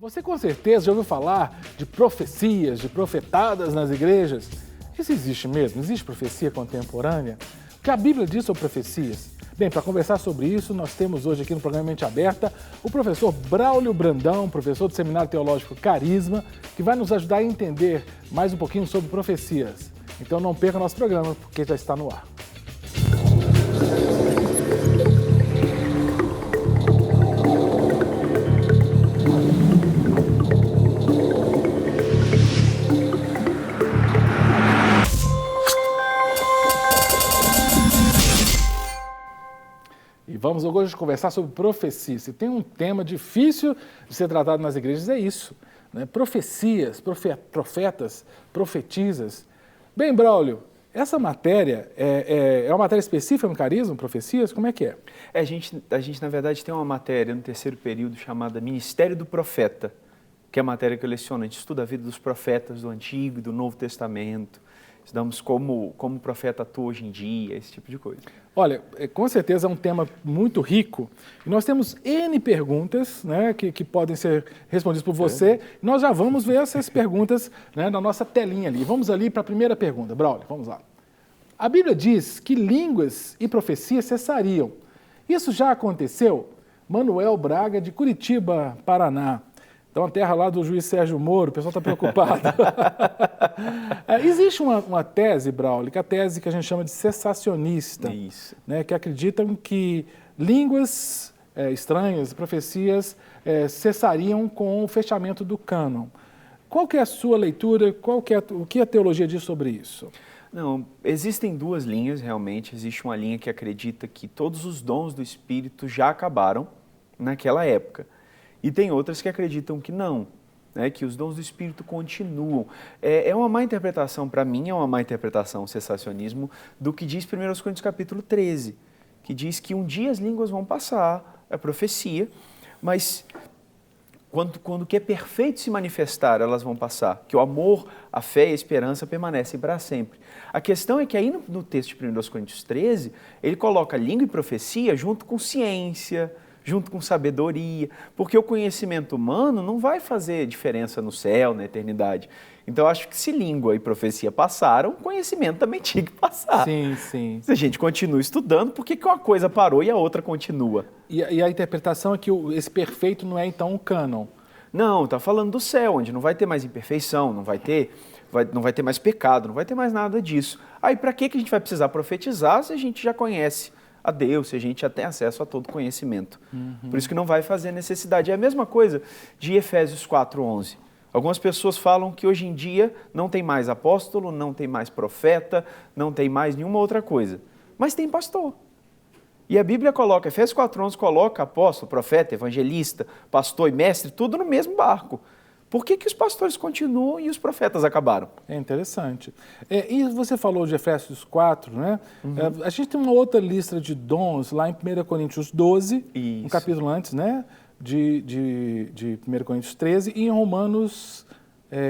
Você com certeza já ouviu falar de profecias, de profetadas nas igrejas? Isso existe mesmo? Existe profecia contemporânea? O que a Bíblia diz sobre profecias? Bem, para conversar sobre isso, nós temos hoje aqui no programa Mente Aberta o professor Braulio Brandão, professor do Seminário Teológico Carisma, que vai nos ajudar a entender mais um pouquinho sobre profecias. Então não perca nosso programa, porque já está no ar. E vamos hoje conversar sobre profecia. Se tem um tema difícil de ser tratado nas igrejas, é isso, né? Profecias, profetas, profetizas. Bem, Braulio, essa matéria é uma matéria específica no Carisma, profecias? Como é que é? A gente, na verdade, tem uma matéria no terceiro período chamada Ministério do Profeta, que é a matéria que eu leciono. A gente estuda a vida dos profetas do Antigo e do Novo Testamento. Estudamos como o profeta atua hoje em dia, esse tipo de coisa. Olha, com certeza é um tema muito rico. E nós temos N perguntas, né, que podem ser respondidas por você. Nós já vamos ver essas perguntas, né, na nossa telinha ali. Vamos ali para a primeira pergunta. Braulio, vamos lá. A Bíblia diz que línguas e profecias cessariam. Isso já aconteceu? Manuel Braga, de Curitiba, Paraná. Então, a terra lá do juiz Sérgio Moro, o pessoal está preocupado. Existe uma tese, Braulio, que é a tese que a gente chama de cessacionista, né, que acreditam que línguas estranhas, profecias, cessariam com o fechamento do cânon. Qual que é a sua leitura? O que a teologia diz sobre isso? Não, existem duas linhas, realmente. Existe uma linha que acredita que todos os dons do Espírito já acabaram naquela época. E tem outras que acreditam que não, né, que os dons do Espírito continuam. É uma má interpretação, para mim, é uma má interpretação, o cessacionismo, do que diz 1 Coríntios capítulo 13, que diz que um dia as línguas vão passar, é profecia, mas quando o que é perfeito se manifestar, elas vão passar, que o amor, a fé e a esperança permanecem para sempre. A questão é que aí no texto de 1 Coríntios 13, ele coloca língua e profecia junto com ciência, junto com sabedoria, porque o conhecimento humano não vai fazer diferença no céu, na eternidade. Então, eu acho que se língua e profecia passaram, o conhecimento também tinha que passar. Sim, sim. Se a gente continua estudando, por que uma coisa parou e a outra continua? E a interpretação é que esse perfeito não é, então, o cânon? Não, está falando do céu, onde não vai ter mais imperfeição, não vai ter mais pecado, não vai ter mais nada disso. Aí, para que a gente vai precisar profetizar se a gente já conhece a Deus, se a gente já tem acesso a todo conhecimento? Por isso que não vai fazer necessidade. É a mesma coisa de Efésios 4:11. Algumas pessoas falam que hoje em dia não tem mais apóstolo, não tem mais profeta, não tem mais nenhuma outra coisa. Mas tem pastor. E a Bíblia coloca, Efésios 4:11 coloca apóstolo, profeta, evangelista, pastor e mestre, tudo no mesmo barco. Por que os pastores continuam e os profetas acabaram? É interessante. E você falou de Efésios 4, né? A gente tem uma outra lista de dons lá em 1 Coríntios 12, um capítulo antes, né? De 1 Coríntios 13, e em Romanos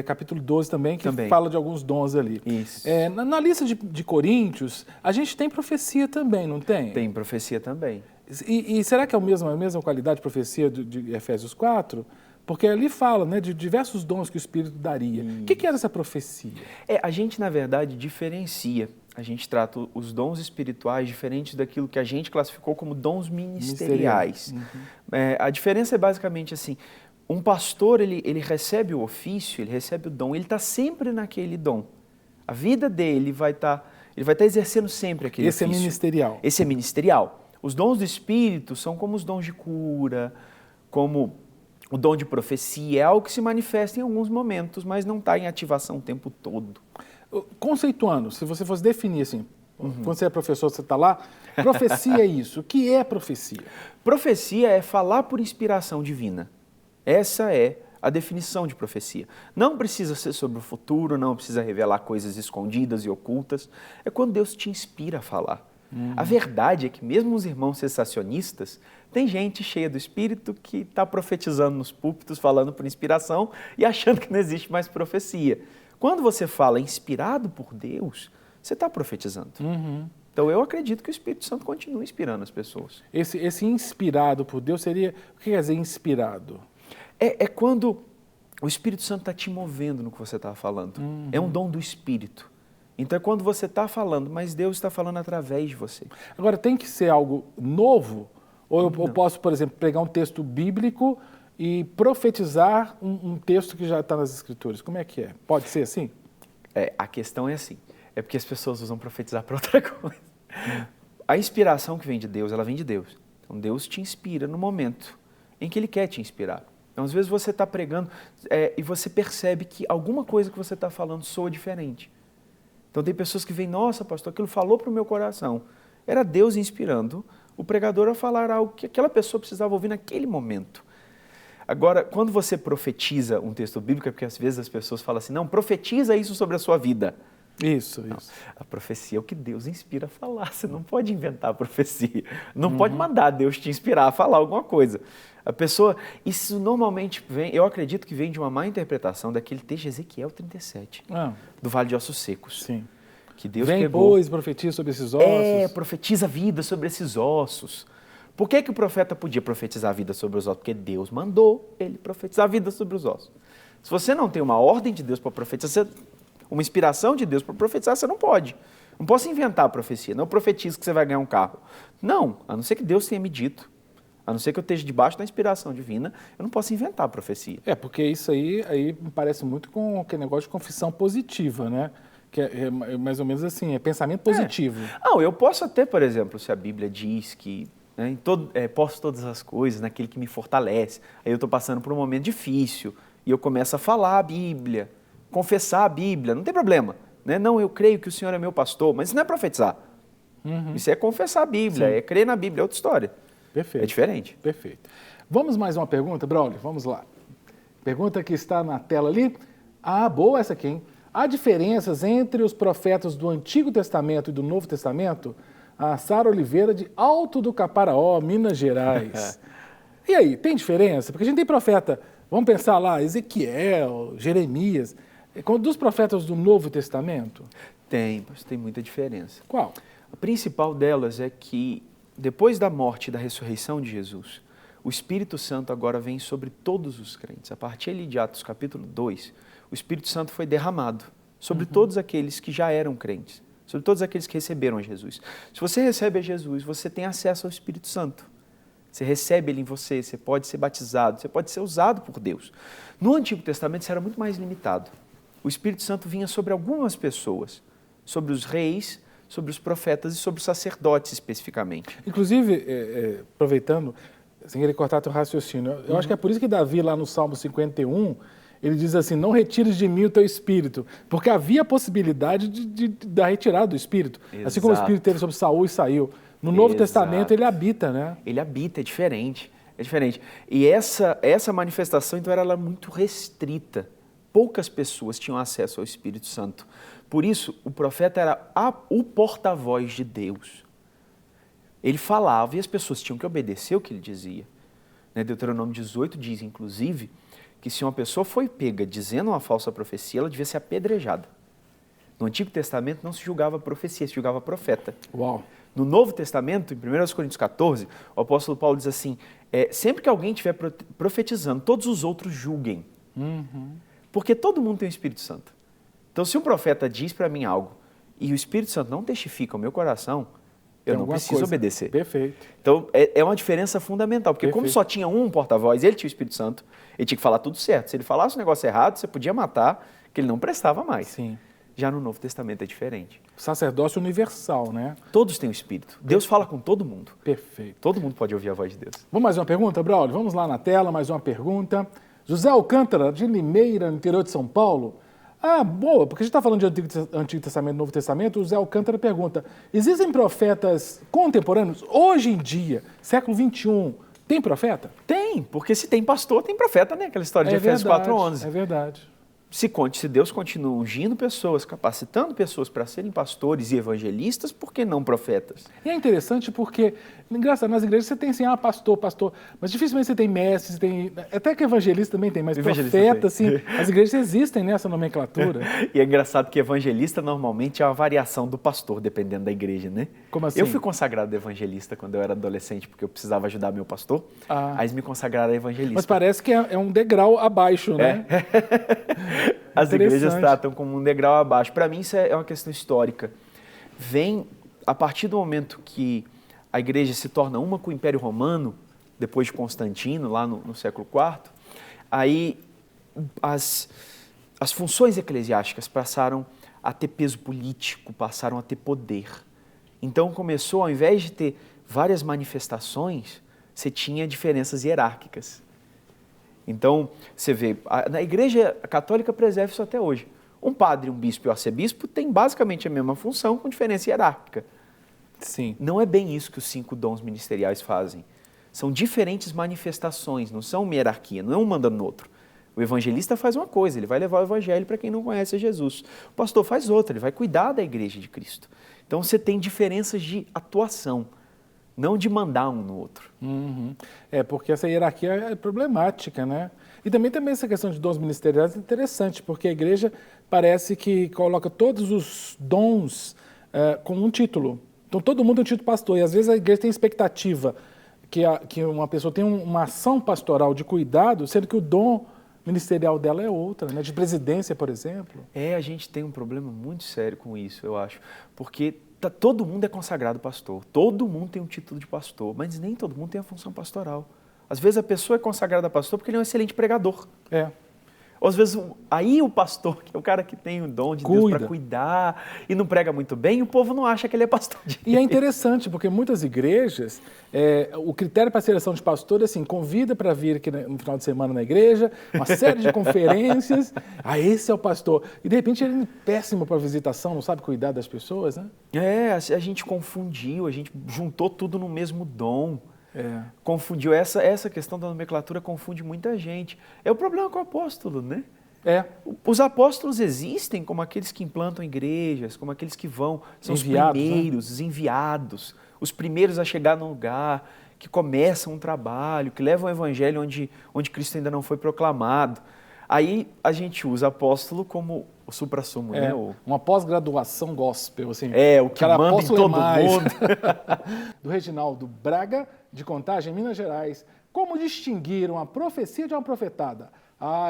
capítulo 12 também, que fala de alguns dons ali. Isso. Na lista de Coríntios, a gente tem profecia também, não tem? Tem profecia também. E será que é a mesma qualidade de profecia de Efésios 4? Porque ali fala, né, de diversos dons que o Espírito daria. O que era essa profecia? A gente, na verdade, diferencia. A gente trata os dons espirituais diferentes daquilo que a gente classificou como dons ministeriais. A diferença é basicamente assim, um pastor, ele recebe o ofício, ele recebe o dom, ele está sempre naquele dom. A vida dele vai estar exercendo sempre aquele ofício. Esse é ministerial. Esse é ministerial. Os dons do Espírito são como os dons de cura, como o dom de profecia, é algo que se manifesta em alguns momentos, mas não está em ativação o tempo todo. Conceituando, se você fosse definir assim, quando você é professor, você está lá, profecia é isso. O que é profecia? Profecia é falar por inspiração divina. Essa é a definição de profecia. Não precisa ser sobre o futuro, não precisa revelar coisas escondidas e ocultas. É quando Deus te inspira a falar. A verdade é que mesmo os irmãos cessacionistas, tem gente cheia do Espírito que está profetizando nos púlpitos, falando por inspiração e achando que não existe mais profecia. Quando você fala inspirado por Deus, você está profetizando. Então eu acredito que o Espírito Santo continua inspirando as pessoas. Esse inspirado por Deus seria... O que quer dizer inspirado? É quando o Espírito Santo está te movendo no que você está falando. É um dom do Espírito. Então é quando você está falando, mas Deus está falando através de você. Agora, tem que ser algo novo? Ou eu posso, por exemplo, pegar um texto bíblico e profetizar um texto que já está nas Escrituras? Como é que é? Pode ser assim? A questão é assim, é porque as pessoas usam profetizar para outra coisa. A inspiração que vem de Deus, ela vem de Deus. Então Deus te inspira no momento em que Ele quer te inspirar. Então às vezes você está pregando e você percebe que alguma coisa que você está falando soa diferente. Então tem pessoas que vêm, nossa pastor, aquilo falou para o meu coração. Era Deus inspirando o pregador a falar algo que aquela pessoa precisava ouvir naquele momento. Agora, quando você profetiza um texto bíblico, é porque às vezes as pessoas falam assim, não, profetiza isso sobre a sua vida. Isso. A profecia é o que Deus inspira a falar, você não pode inventar a profecia, não pode mandar Deus te inspirar a falar alguma coisa. A pessoa, isso normalmente vem, eu acredito que vem de uma má interpretação daquele texto de Ezequiel 37, do Vale de Ossos Secos. Sim. Que Deus vem, pegou, pois, profetiza sobre esses ossos. Profetiza a vida sobre esses ossos. Por que o profeta podia profetizar a vida sobre os ossos? Porque Deus mandou ele profetizar a vida sobre os ossos. Se você não tem uma ordem de Deus para profetizar, uma inspiração de Deus para profetizar, você não pode. Não posso inventar a profecia, não profetizo que você vai ganhar um carro. Não, a não ser que Deus tenha me dito. A não ser que eu esteja debaixo da inspiração divina, eu não posso inventar a profecia. Porque isso aí me parece muito com aquele negócio de confissão positiva, né? Que é mais ou menos assim, é pensamento positivo. Não, eu posso até, por exemplo, se a Bíblia diz que posso todas as coisas naquele que me fortalece, aí eu estou passando por um momento difícil e eu começo a falar a Bíblia, confessar a Bíblia, não tem problema. Né? Não, eu creio que o Senhor é meu pastor, mas isso não é profetizar. Isso é confessar a Bíblia, é crer na Bíblia, é outra história. Perfeito. É diferente. Perfeito. Vamos mais uma pergunta, Braulio? Vamos lá. Pergunta que está na tela ali. Boa essa aqui, hein? Há diferenças entre os profetas do Antigo Testamento e do Novo Testamento? A Sara Oliveira, de Alto do Caparaó, Minas Gerais. E aí, tem diferença? Porque a gente tem profeta, vamos pensar lá, Ezequiel, Jeremias, dos profetas do Novo Testamento? Tem muita diferença. Qual? A principal delas é que, depois da morte e da ressurreição de Jesus, o Espírito Santo agora vem sobre todos os crentes. A partir ali de Atos capítulo 2, o Espírito Santo foi derramado sobre todos aqueles que já eram crentes, sobre todos aqueles que receberam a Jesus. Se você recebe a Jesus, você tem acesso ao Espírito Santo. Você recebe ele em você, você pode ser batizado, você pode ser usado por Deus. No Antigo Testamento isso era muito mais limitado. O Espírito Santo vinha sobre algumas pessoas, sobre os reis, sobre os profetas e sobre os sacerdotes especificamente. Inclusive, aproveitando, sem querer cortar teu raciocínio, eu acho que é por isso que Davi, lá no Salmo 51, ele diz assim, não retires de mim o teu espírito, porque havia a possibilidade da retirada do espírito. Exato. Assim como o espírito teve sobre Saul e saiu. No Novo Testamento ele habita, né? Ele habita, é diferente. E essa manifestação, então, era muito restrita. Poucas pessoas tinham acesso ao Espírito Santo. Por isso, o profeta era o porta-voz de Deus. Ele falava e as pessoas tinham que obedecer o que ele dizia. Deuteronômio 18 diz, inclusive, que se uma pessoa foi pega dizendo uma falsa profecia, ela devia ser apedrejada. No Antigo Testamento não se julgava profecia, se julgava profeta. Uau. No Novo Testamento, em 1 Coríntios 14, o apóstolo Paulo diz assim, sempre que alguém estiver profetizando, todos os outros julguem. Porque todo mundo tem o Espírito Santo. Então, se um profeta diz para mim algo e o Espírito Santo não testifica o meu coração, eu não preciso obedecer. Perfeito. Então, é uma diferença fundamental, porque como só tinha um porta-voz, ele tinha o Espírito Santo, ele tinha que falar tudo certo. Se ele falasse um negócio errado, você podia matar, que ele não prestava mais. Sim. Já no Novo Testamento é diferente. Sacerdócio universal, né? Todos têm o Espírito. Deus fala com todo mundo. Perfeito. Todo mundo pode ouvir a voz de Deus. Vamos mais uma pergunta, Braulio? Vamos lá na tela, mais uma pergunta. José Alcântara, de Limeira, no interior de São Paulo. Boa, porque a gente está falando de Antigo Testamento e Novo Testamento, o José Alcântara pergunta, existem profetas contemporâneos, hoje em dia, século XXI, tem profeta? Tem, porque se tem pastor, tem profeta, né? Aquela história de Efésios 4:11. É verdade. se Deus continua ungindo pessoas, capacitando pessoas para serem pastores e evangelistas, por que não profetas? E é interessante porque, engraçado, nas igrejas você tem assim, pastor, mas dificilmente você tem mestres, até que evangelista também tem, mas profeta, assim, as igrejas existem nessa nomenclatura. E é engraçado que evangelista normalmente é uma variação do pastor, dependendo da igreja, né? Como assim? Eu fui consagrado evangelista quando eu era adolescente, porque eu precisava ajudar meu pastor, aí eles me consagraram a evangelista. Mas parece que é um degrau abaixo, né? As igrejas tratam como um degrau abaixo. Para mim, isso é uma questão histórica. Vem, a partir do momento que a igreja se torna uma com o Império Romano, depois de Constantino, lá no século IV, aí as funções eclesiásticas passaram a ter peso político, passaram a ter poder. Então começou, ao invés de ter várias manifestações, você tinha diferenças hierárquicas. Então, você vê, na Igreja Católica preserva isso até hoje. Um padre, um bispo e um arcebispo têm basicamente a mesma função, com diferença hierárquica. Sim. Não é bem isso que os 5 dons ministeriais fazem. São diferentes manifestações, não são uma hierarquia, não é um mandando no outro. O evangelista faz uma coisa, ele vai levar o evangelho para quem não conhece Jesus. O pastor faz outra, ele vai cuidar da igreja de Cristo. Então, você tem diferenças de atuação, não de mandar um no outro. Uhum. Porque essa hierarquia é problemática, né? E também essa questão de dons ministeriais é interessante, porque a igreja parece que coloca todos os dons com um título. Então, todo mundo tem um título pastor, e às vezes a igreja tem expectativa que uma pessoa tenha uma ação pastoral de cuidado, sendo que o dom ministerial dela é outra, né? De presidência, por exemplo. A gente tem um problema muito sério com isso, eu acho, porque todo mundo é consagrado pastor, todo mundo tem um título de pastor, mas nem todo mundo tem a função pastoral. Às vezes a pessoa é consagrada pastor porque ele é um excelente pregador. Ou às vezes aí o pastor, que é o cara que tem o dom de Deus para cuidar e não prega muito bem, e o povo não acha que ele é pastor de Deus. E é interessante, porque muitas igrejas, o critério para a seleção de pastor é assim, convida para vir aqui no final de semana na igreja, uma série de conferências, esse é o pastor. E de repente ele é péssimo para visitação, não sabe cuidar das pessoas, né? A gente confundiu, a gente juntou tudo no mesmo dom. Confundiu, essa questão da nomenclatura confunde muita gente. É o problema com o apóstolo, né? Os apóstolos existem como aqueles que implantam igrejas, como aqueles que vão, são enviados, os primeiros, os enviados, os primeiros a chegar no lugar, que começam um trabalho, que levam o evangelho onde Cristo ainda não foi proclamado. Aí a gente usa apóstolo como o suprassumo, né? Uma pós-graduação gospel, assim. O que manda em todo mundo. Do Reginaldo Braga, de Contagem, Minas Gerais. Como distinguir uma profecia de uma profetada?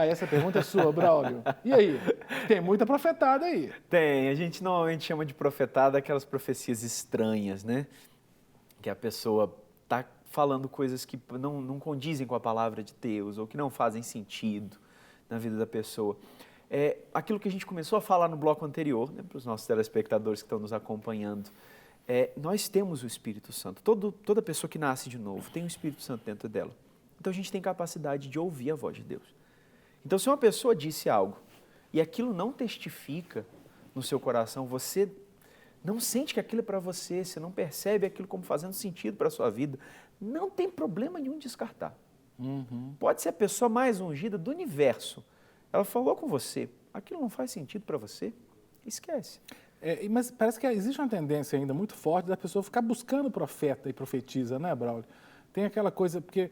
Essa pergunta é sua, Braulio. E aí? Tem muita profetada aí. Tem. A gente normalmente chama de profetada aquelas profecias estranhas, né? Que a pessoa está falando coisas que não condizem com a palavra de Deus ou que não fazem sentido na vida da pessoa. Aquilo que a gente começou a falar no bloco anterior, né, para os nossos telespectadores que estão nos acompanhando, nós temos o Espírito Santo. Toda pessoa que nasce de novo tem o Espírito Santo dentro dela. Então a gente tem capacidade de ouvir a voz de Deus. Então se uma pessoa disse algo e aquilo não testifica no seu coração, você não sente que aquilo é para você, você não percebe aquilo como fazendo sentido para a sua vida, não tem problema nenhum descartar. Pode ser a pessoa mais ungida do universo. Ela falou com você, aquilo não faz sentido para você, esquece. Mas parece que existe uma tendência ainda muito forte da pessoa ficar buscando profeta e profetisa, né, Braulio? Tem aquela coisa, porque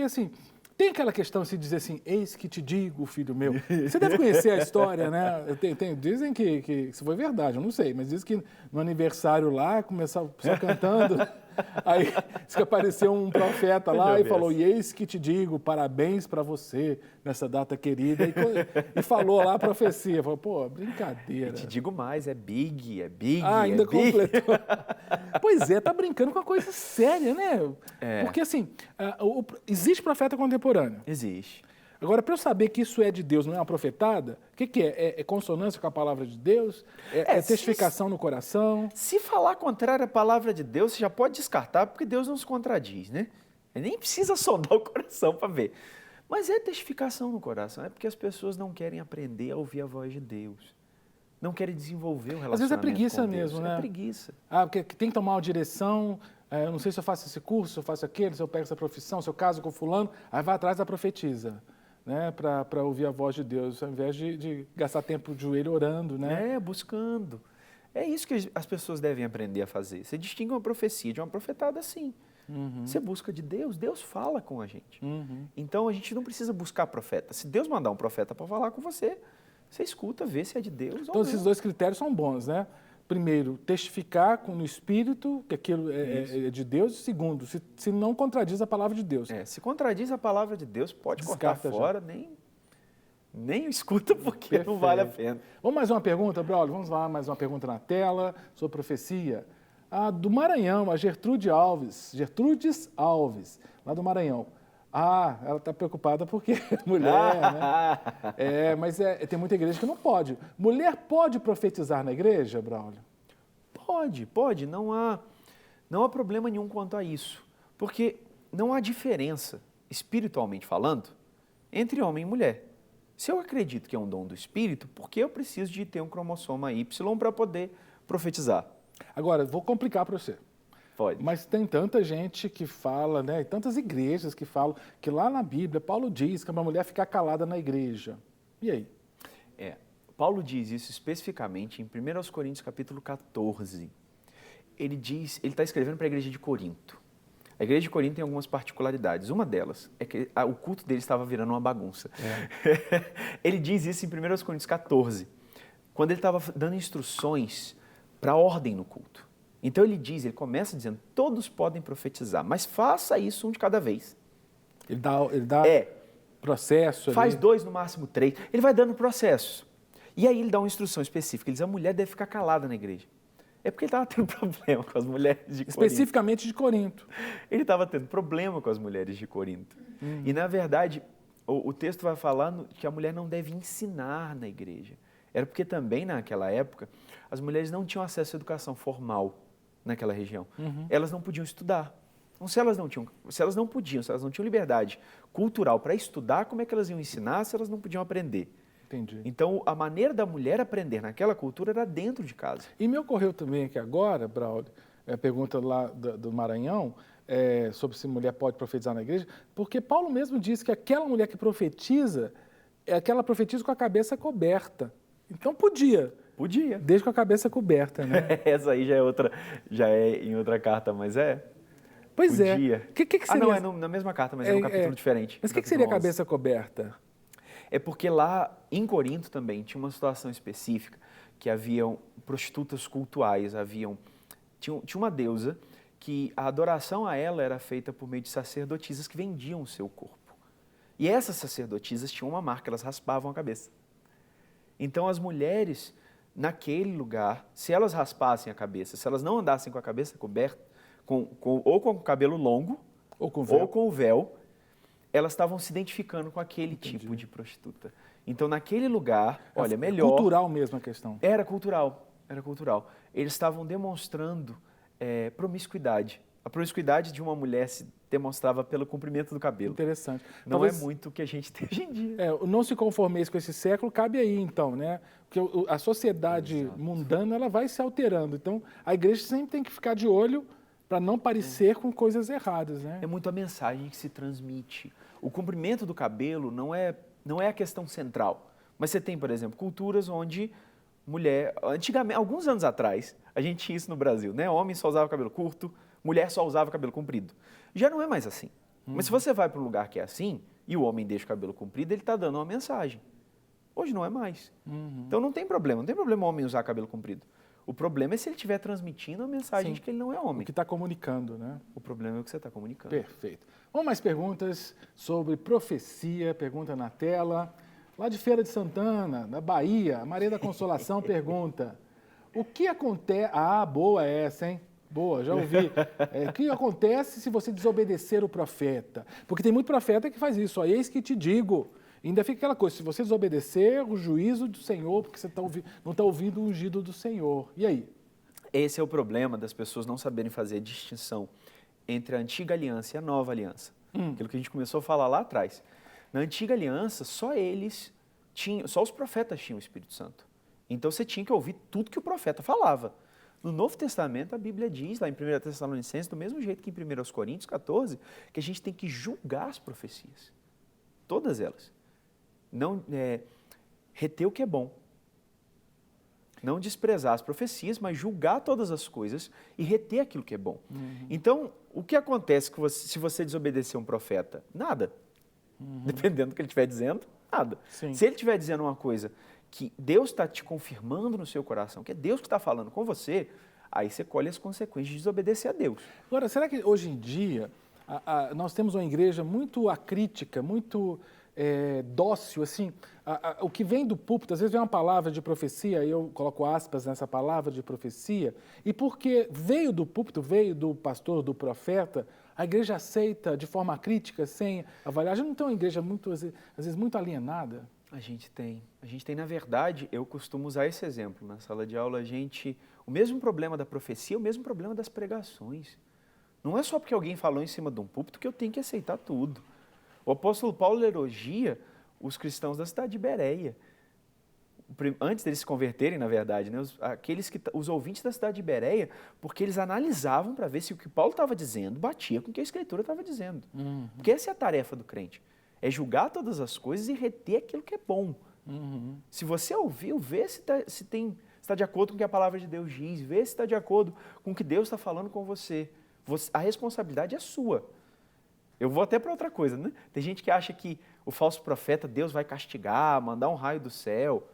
assim, tem aquela questão de se dizer assim, eis que te digo, filho meu. Você deve conhecer a história, né? Dizem que isso foi verdade, eu não sei, mas diz que no aniversário lá, começou a pessoa cantando, aí diz que apareceu um profeta lá e falou, e eis que te digo, parabéns para você nessa data querida, e falou lá a profecia. Falou, brincadeira. E te digo mais, é big. Ainda completou. Pois tá brincando com uma coisa séria, né? Porque assim, existe profeta contemporâneo. Existe. Agora, para eu saber que isso é de Deus, não é uma profetada, o que é? É consonância com a palavra de Deus? É testificação no coração? Se falar contrário à palavra de Deus, você já pode descartar, porque Deus não se contradiz, né? Nem precisa sondar o coração para ver. Mas é testificação no coração, é porque as pessoas não querem aprender a ouvir a voz de Deus. Não querem desenvolver o relacionamento. Às vezes é preguiça com Deus. mesmo, né? É preguiça. Porque tem que tomar uma direção, eu não sei se eu faço esse curso, se eu faço aquele, se eu pego essa profissão, se eu caso com fulano, aí vai atrás da profetisa. né, para ouvir a voz de Deus, ao invés de gastar tempo de joelho orando, né? Buscando. É isso que as pessoas devem aprender a fazer. Você distingue uma profecia de uma profetada assim. Você busca de Deus, Deus fala com a gente. Então a gente não precisa buscar profeta. Se Deus mandar um profeta para falar com você, você escuta, vê se é de Deus ou Então não. esses dois critérios são bons, né? Primeiro, testificar no Espírito que aquilo é de Deus. Segundo, se não contradiz a palavra de Deus. Se contradiz a palavra de Deus, pode Descarta cortar fora, nem escuta porque Perfeito. não vale a pena. Vamos mais uma pergunta, Braulio? Vamos lá, mais uma pergunta na tela sobre profecia. Do Maranhão, a Gertrudes Alves, lá do Maranhão. Ela está preocupada porque é mulher, né? Mas tem muita igreja que não pode. Mulher pode profetizar na igreja, Braulio? Pode. Não há problema nenhum quanto a isso. Porque não há diferença, espiritualmente falando, entre homem e mulher. Se eu acredito que é um dom do Espírito, por que eu preciso de ter um cromossoma Y para poder profetizar? Agora, vou complicar para você. Pode. Mas tem tanta gente que fala, né? E tantas igrejas que falam que lá na Bíblia, Paulo diz que é uma mulher ficar calada na igreja. E aí? Paulo diz isso especificamente em 1 Coríntios capítulo 14. Ele está escrevendo para a igreja de Corinto. A igreja de Corinto tem algumas particularidades. Uma delas é que o culto dele estava virando uma bagunça. Ele diz isso em 1 Coríntios 14, quando ele estava dando instruções para a ordem no culto. Então ele começa dizendo, todos podem profetizar, mas faça isso um de cada vez. Ele dá processo. Faz 2, no máximo 3. Ele vai dando processos. E aí ele dá uma instrução específica. Ele diz, a mulher deve ficar calada na igreja. É porque ele estava tendo problema com as mulheres de Corinto. Especificamente de Corinto. Ele estava tendo problema com as mulheres de Corinto. E, na verdade, o texto vai falando que a mulher não deve ensinar na igreja. Era porque também, naquela época, as mulheres não tinham acesso à educação formal naquela região. Elas não podiam estudar. Então, se elas não tinham liberdade cultural para estudar, como é que elas iam ensinar se elas não podiam aprender? Entendi. Então, a maneira da mulher aprender naquela cultura era dentro de casa. E me ocorreu também aqui agora, Braulio, a pergunta lá do Maranhão, sobre se mulher pode profetizar na igreja, porque Paulo mesmo disse que aquela mulher que profetiza, ela profetiza com a cabeça coberta. Então podia. Podia. Desde com a cabeça coberta, né? Essa aí já é em outra carta, mas Pois podia. é. Que seria... não, é na mesma carta, mas é um capítulo diferente. Mas o que seria cabeça coberta? É porque lá em Corinto também tinha uma situação específica, que haviam prostitutas cultuais, tinha uma deusa que a adoração a ela era feita por meio de sacerdotisas que vendiam o seu corpo. E essas sacerdotisas tinham uma marca, elas raspavam a cabeça. Então as mulheres, naquele lugar, se elas raspassem a cabeça, se elas não andassem com a cabeça coberta, ou com o cabelo longo, ou com o véu, elas estavam se identificando com aquele tipo de prostituta. Então, naquele lugar, melhor... Cultural mesmo a questão. Era cultural. Eles estavam demonstrando promiscuidade. A promiscuidade de uma mulher se demonstrava pelo comprimento do cabelo. Interessante. Não é muito o que a gente tem hoje em dia. O não se conformeis com esse século cabe aí, então, né? Porque a sociedade mundana ela vai se alterando. Então, a igreja sempre tem que ficar de olho para não parecer com coisas erradas, né? É muito a mensagem que se transmite. O comprimento do cabelo não é a questão central. Mas você tem, por exemplo, culturas onde mulher... Antigamente, alguns anos atrás, a gente tinha isso no Brasil, né? Homem só usava cabelo curto, mulher só usava cabelo comprido. Já não é mais assim. Mas se você vai para um lugar que é assim, e o homem deixa o cabelo comprido, ele está dando uma mensagem. Hoje não é mais. Então não tem problema o homem usar cabelo comprido. O problema é se ele estiver transmitindo a mensagem de que ele não é homem. O que está comunicando, né? O problema é o que você está comunicando. Perfeito. Vamos mais perguntas sobre profecia, pergunta na tela. Lá de Feira de Santana, na Bahia, a Maria da Consolação pergunta, o que acontece... boa essa, hein? Boa, já ouvi. O que acontece se você desobedecer o profeta? Porque tem muito profeta que faz isso. Eis que te digo. E ainda fica aquela coisa, se você desobedecer o juízo do Senhor, porque você não está ouvindo o ungido do Senhor. E aí? Esse é o problema das pessoas não saberem fazer a distinção entre a antiga aliança e a nova aliança. Aquilo que a gente começou a falar lá atrás. Na antiga aliança, só os profetas tinham o Espírito Santo. Então você tinha que ouvir tudo que o profeta falava. No Novo Testamento, a Bíblia diz, lá em 1 Tessalonicenses, do mesmo jeito que em 1 Coríntios 14, que a gente tem que julgar as profecias. Todas elas. Não reter o que é bom. Não desprezar as profecias, mas julgar todas as coisas e reter aquilo que é bom. Então, o que acontece se você desobedecer um profeta? Nada. Dependendo do que ele estiver dizendo, nada. Sim. Se ele estiver dizendo uma coisa que Deus está te confirmando no seu coração, que é Deus que está falando com você, aí você colhe as consequências de desobedecer a Deus. Agora, será que hoje em dia nós temos uma igreja muito acrítica, muito dócil, assim? O que vem do púlpito, às vezes vem uma palavra de profecia, e eu coloco aspas nessa palavra de profecia, e porque veio do púlpito, veio do pastor, do profeta, a igreja aceita de forma crítica, sem avaliar. A gente não tem uma igreja, às vezes, muito alienada? A gente tem, na verdade, eu costumo usar esse exemplo. Na sala de aula, o mesmo problema da profecia é o mesmo problema das pregações. Não é só porque alguém falou em cima de um púlpito que eu tenho que aceitar tudo. O apóstolo Paulo elogia os cristãos da cidade de Bereia. Antes deles se converterem, na verdade, né, os ouvintes da cidade de Bereia, porque eles analisavam para ver se o que Paulo estava dizendo batia com o que a Escritura estava dizendo. Porque essa é a tarefa do crente. É julgar todas as coisas e reter aquilo que é bom. Se você ouviu, vê se está de acordo com o que a palavra de Deus diz, vê se está de acordo com o que Deus está falando com você. A responsabilidade é sua. Eu vou até para outra coisa, né? Tem gente que acha que o falso profeta, Deus vai castigar, mandar um raio do céu.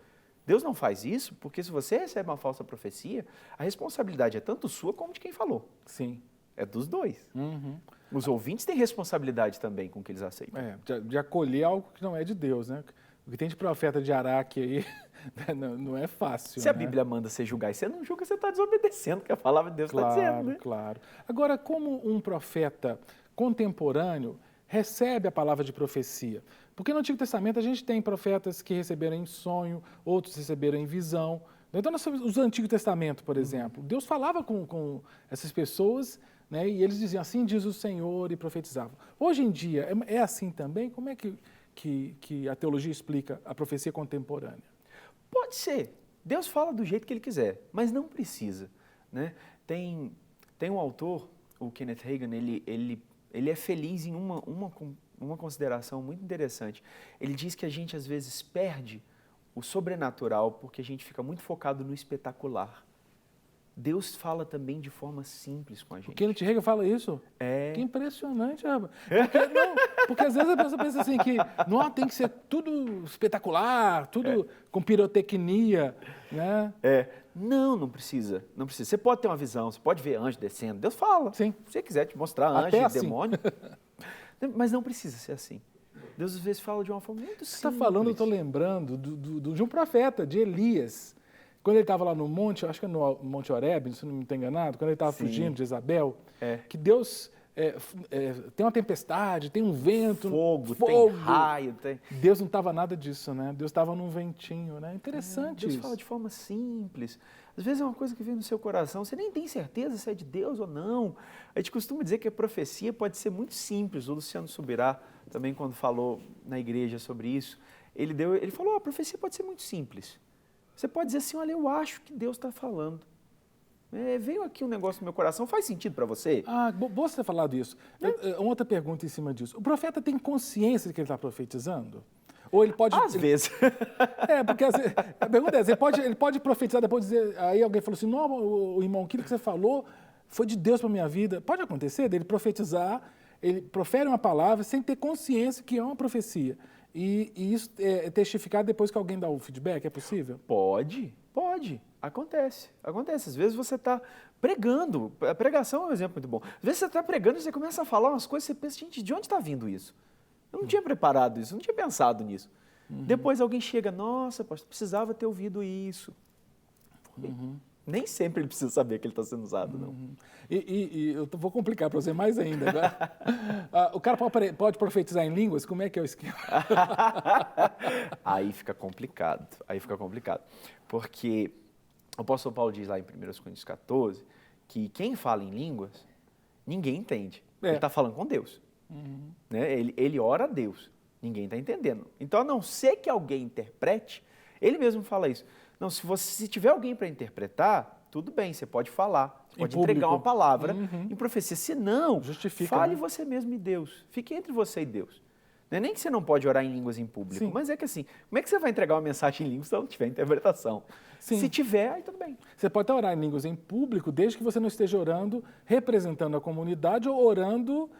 Deus não faz isso, porque se você recebe uma falsa profecia, a responsabilidade é tanto sua como de quem falou. Sim. É dos dois. Os ouvintes têm responsabilidade também com o que eles aceitam. De acolher algo que não é de Deus, né? O que tem de profeta de Araque aí não é fácil. Se a Bíblia manda você julgar e você não julga, você está desobedecendo o que a palavra de Deus está dizendo, né? Claro. Agora, como um profeta contemporâneo recebe a palavra de profecia? Porque no Antigo Testamento a gente tem profetas que receberam em sonho, outros receberam em visão. Então, nós temos o Antigo Testamento, por exemplo. Deus falava com essas pessoas, né, e eles diziam, assim diz o Senhor, e profetizavam. Hoje em dia, é assim também? Como é que a teologia explica a profecia contemporânea? Pode ser. Deus fala do jeito que Ele quiser, mas não precisa, né? Tem um autor, o Kenneth Hagin, ele é feliz em uma consideração muito interessante. Ele diz que a gente, às vezes, perde o sobrenatural porque a gente fica muito focado no espetacular. Deus fala também de forma simples com a gente. O Kenneth Hagin fala isso? Que impressionante, rapaz. Porque às vezes a pessoa pensa assim que não, tem que ser tudo espetacular, tudo com pirotecnia, né? Não precisa. Você pode ter uma visão, você pode ver anjo descendo. Deus fala. Sim. Se você quiser te mostrar anjo até e assim. demônio. Mas não precisa ser assim. Deus às vezes fala de uma forma muito simples. Você está falando, eu estou lembrando de um profeta, de Elias. Quando ele estava lá no monte, acho que é no Monte Horebe, se não me estou enganado, quando ele estava fugindo de Jezabel, que Deus tem uma tempestade, tem um vento, fogo, tem raio. Deus não estava nada disso, né? Deus estava num ventinho, né? Interessante Deus isso. fala de forma simples. Às vezes é uma coisa que vem no seu coração, você nem tem certeza se é de Deus ou não. A gente costuma dizer que a profecia pode ser muito simples. O Luciano Subirá, também quando falou na igreja sobre isso, ele falou, a profecia pode ser muito simples. Você pode dizer assim, olha, eu acho que Deus está falando. Veio aqui um negócio no meu coração, faz sentido para você? Boa você ter falado isso. Outra pergunta em cima disso. O profeta tem consciência de que ele está profetizando? Ou ele pode... Às vezes. Porque a pergunta é, ele pode profetizar, depois dizer... Aí alguém falou assim, não, irmão, aquilo que você falou foi de Deus para a minha vida. Pode acontecer dele profetizar, ele profere uma palavra sem ter consciência que é uma profecia. E isso é testificado depois que alguém dá o feedback? É possível? Pode. Acontece. Às vezes você está pregando. A pregação é um exemplo muito bom. Às vezes você está pregando e você começa a falar umas coisas e você pensa, gente, de onde está vindo isso? Eu não tinha preparado isso, eu não tinha pensado nisso. Depois alguém chega, nossa, pastor, precisava ter ouvido isso. Nem sempre ele precisa saber que ele está sendo usado, não. E eu vou complicar para você mais ainda. O cara pode profetizar em línguas? Como é que é o esquema? Aí fica complicado. Porque o apóstolo Paulo diz lá em 1 Coríntios 14 que quem fala em línguas, ninguém entende. Ele está falando com Deus. Né? Ele ora a Deus. Ninguém está entendendo. Então, a não ser que alguém interprete, ele mesmo fala isso. Não, se tiver alguém para interpretar, tudo bem, você pode falar. Você pode entregar uma palavra em profecia. Se não, fale você mesmo e Deus. Fique entre você e Deus. Não é nem que você não pode orar em línguas em público, Sim. mas é que assim, como é que você vai entregar uma mensagem em línguas se não tiver interpretação? Sim. Se tiver, aí tudo bem. Você pode até orar em línguas em público, desde que você não esteja orando representando a comunidade ou orando,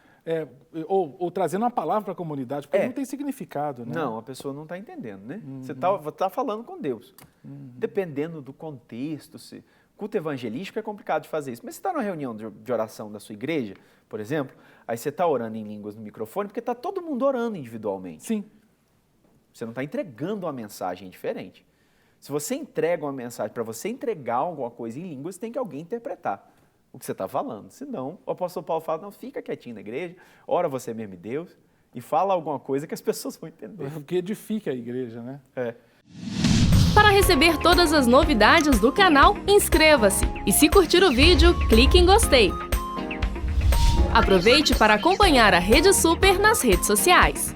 ou trazendo uma palavra para a comunidade, porque não tem significado, né? Não, a pessoa não está entendendo, né? Você está falando com Deus. Dependendo do contexto, culto evangelístico é complicado de fazer isso, mas você está numa reunião de oração da sua igreja, por exemplo, aí você está orando em línguas no microfone, porque está todo mundo orando individualmente. Sim. Você não está entregando uma mensagem diferente. Se você entrega uma mensagem, para você entregar alguma coisa em línguas, tem que alguém interpretar o que você está falando. Senão, o apóstolo Paulo fala, não, fica quietinho na igreja, ora você mesmo e Deus, e fala alguma coisa que as pessoas vão entender. Porque edifica a igreja, né? Para receber todas as novidades do canal, inscreva-se. E se curtir o vídeo, clique em gostei. Aproveite para acompanhar a Rede Super nas redes sociais.